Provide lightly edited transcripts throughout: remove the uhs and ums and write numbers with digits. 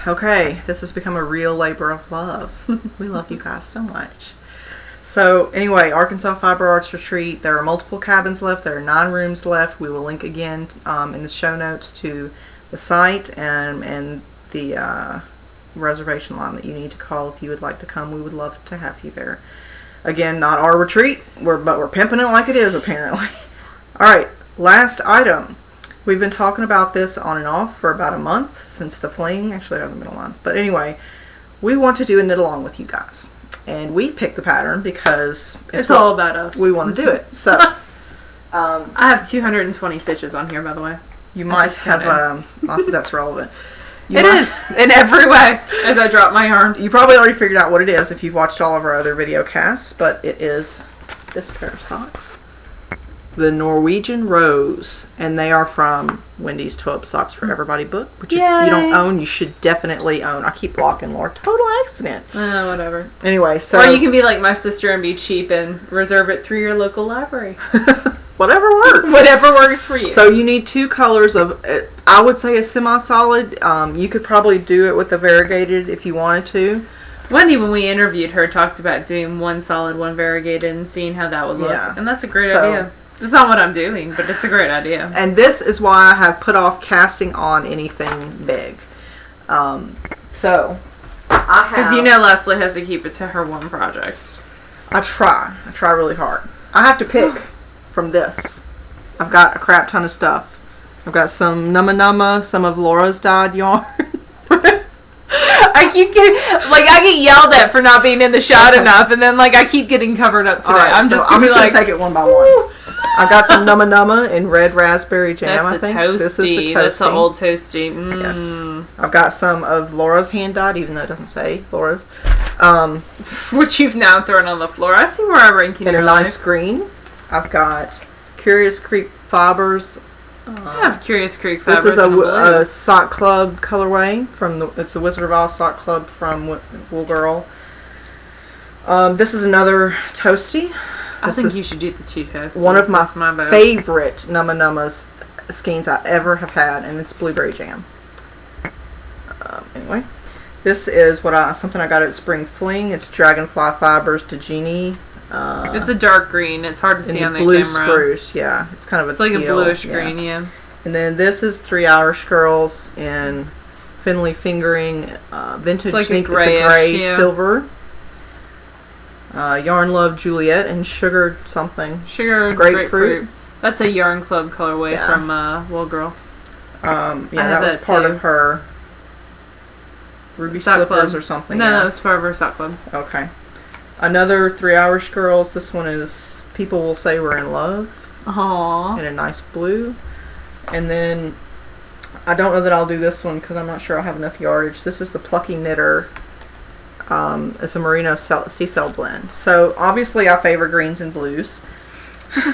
Okay, this has become a real labor of love. We love you guys so much. So anyway, Arkansas Fiber Arts Retreat. There are multiple cabins left. There are 9 rooms left. We will link again in the show notes to the site and the reservation line that you need to call if you would like to come. We would love to have you there. Again, not our retreat, but we're pimping it like it is apparently. All right, last item. We've been talking about this on and off for about a month since the fling. Actually, it hasn't been a month. But anyway, we want to do a knit along with you guys. And we picked the pattern because it's all about us. We want to do it. So, I have 220 stitches on here, by the way. You might have, not that that's relevant. It is, in every way, as I drop my yarn. You probably already figured out what it is if you've watched all of our other video casts, but it is this pair of socks. The Norwegian Rose, and they are from Wendy's Toe Up Socks for Everybody book, which if you don't own, you should definitely own. I keep blocking Laura. Total accident. Whatever. Anyway, so... Or you can be like my sister and be cheap and reserve it through your local library. Whatever works. Whatever works for you. So you need 2 colors of, I would say a semi-solid. You could probably do it with a variegated if you wanted to. Wendy, when we interviewed her, talked about doing 1 solid, 1 variegated, and seeing how that would look. Yeah. And that's a great idea. It's not what I'm doing, but it's a great idea. And this is why I have put off casting on anything big. So, I have... Because you know Leslie has to keep it to her one project. I try really hard. I have to pick from this. I've got a crap ton of stuff. I've got some Numma, some of Laura's dyed yarn. I keep getting, I get yelled at for not being in the shot enough, and then, I keep getting covered up today. Right, I'm just going to take it one by one. I've got some Numma in red raspberry jam, I think. This is the toasty. That's the old toasty. Yes. I've got some of Laura's hand-dyed, even though it doesn't say Laura's. Which you've now thrown on the floor. I see where I rank in your life. In a nice green. I've got Curious Creek Fibers. I have Curious Creek Fibers. This is a Sock Club colorway. It's the Wizard of Oz Sock Club from Wool Girl. This is another toasty. I think you should do the 2 toasties. One of my favorite Numma's skeins I ever have had, and it's blueberry jam. Anyway, this is something I got at Spring Fling. It's Dragonfly Fibers to Genie. It's a dark green. It's hard to see on the blue camera. Spruce, yeah. It's kind of It's like a bluish green, yeah. And then this is 3 Irish Girls in Finley Fingering vintage. It's like a gray silver. Yarn Love Juliet and Sugar something. Sugar grapefruit. That's a Yarn Club colorway from Wool Girl. That was part of her Ruby Sock Slippers Club. or something. No, that was part of her Sock Club. Okay. Another 3 Irish Girls. This one is People Will Say We're in Love. Aww. In a nice blue. And then, I don't know that I'll do this one because I'm not sure I'll have enough yardage. This is the Plucky Knitter. It's a merino sea cell blend. So, obviously I favor greens and blues.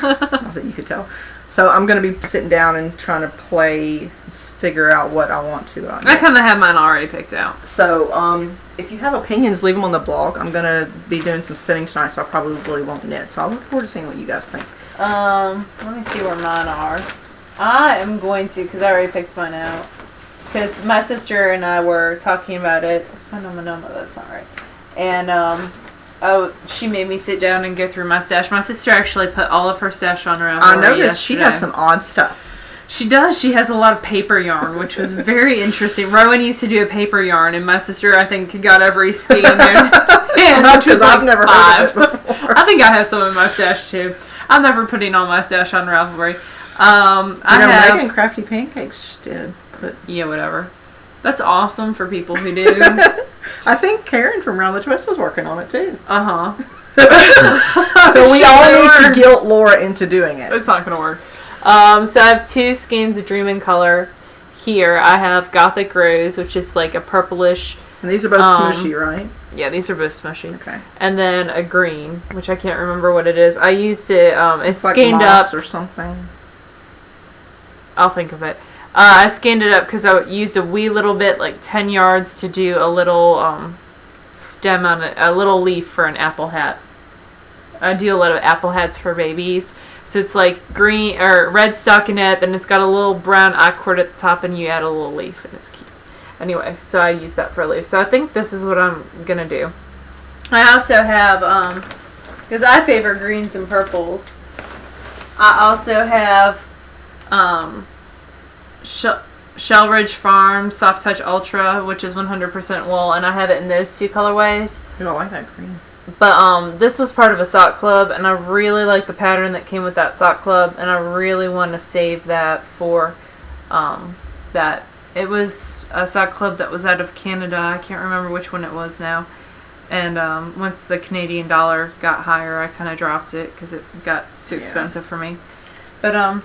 Not that you could tell. So, I'm going to be sitting down and trying to figure out what I want to. I kind of have mine already picked out. So, if you have opinions, leave them on the blog. I'm going to be doing some spinning tonight, so I probably won't knit. So, I look forward to seeing what you guys think. Let me see where mine are. I am going to, because I already picked mine out. Because my sister and I were talking about it. It's my Numma, that's not right. And, she made me sit down and go through my stash. My sister actually put all of her stash on Ravelry. I noticed she has some odd stuff. She does. She has a lot of paper yarn, which was very interesting. Rowan used to do a paper yarn, and my sister, I think, got every skein in there. Because I've never heard of it before. I think I have some in my stash, too. I'm never putting all my stash on Ravelry. Megan Crafty Pancakes just did. But yeah, whatever. That's awesome for people who do. I think Karen from Round the Twist was working on it too. Uh-huh. So we all need to guilt Laura into doing it. It's not going to work. So I have 2 skeins of Dream in Color here. I have Gothic Rose, which is like a purplish. And these are both smushy, right? Yeah, these are both smushy. Okay. And then a green, which I can't remember what it is. I used it, it's like skeined moss up. Or something. I'll think of it. I skeined it up because I used a wee little bit, like 10 yards, to do a little stem on it, a little leaf for an apple hat. I do a lot of apple hats for babies. So it's like green or red stockinette, then it's got a little brown accord at the top, and you add a little leaf, and it's cute. Anyway, so I use that for a leaf. So I think this is what I'm gonna do. I also have, because I favor greens and purples, I also have Shellridge Farm Soft Touch Ultra, which is 100% wool, and I have it in those 2 colorways. I don't like that green. But this was part of a sock club, and I really like the pattern that came with that sock club, and I really want to save that for that. It was a sock club that was out of Canada. I can't remember which one it was now. And once the Canadian dollar got higher, I kind of dropped it because it got too expensive for me. But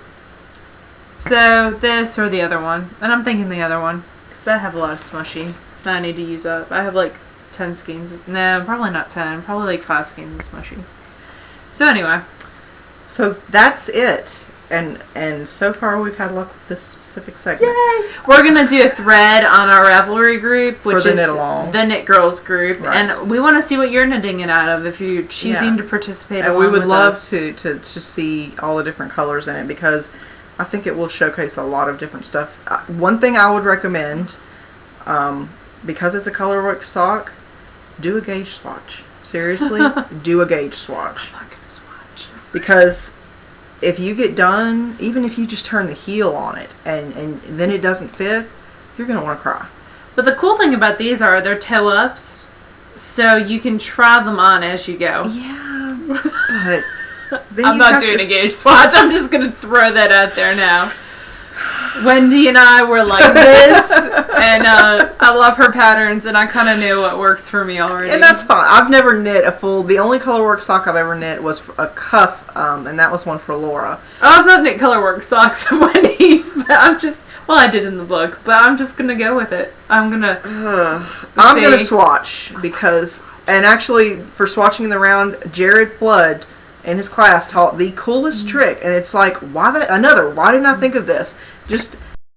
so this or the other one, and I'm thinking the other one because I have a lot of smushy that I need to use up. I have like 10 skeins. No, probably not 10. Probably like 5 skeins of smushy. So anyway. So that's it. And so far we've had luck with this specific segment. Yay! We're going to do a thread on our Ravelry group, which is Knitalong. the Knit Girls group. Right. And we want to see what you're knitting it out of if you're choosing to participate. And we would love us. to just see all the different colors in it, because I think it will showcase a lot of different stuff. One thing I would recommend, because it's a colorwork sock, do a gauge swatch. Seriously, do a gauge swatch. I'm not going to swatch. Because if you get done, even if you just turn the heel on it and then it doesn't fit, you're going to want to cry. But the cool thing about these are they're toe ups, so you can try them on as you go. Yeah, but then I'm not doing a gauge swatch. I'm just going to throw that out there now. Wendy and I were like this, and I love her patterns, and I kind of knew what works for me already. And that's fine. I've never knit a full... The only colorwork sock I've ever knit was a cuff, and that was one for Laura. Oh, I've not knit colorwork socks of Wendy's, but I'm just... Well, I did in the book, but I'm just going to go with it. I'm going to... I'm going to swatch, because... And actually, for swatching in the round, Jared Flood in his class taught the coolest trick, and it's like, why didn't I think of this? Just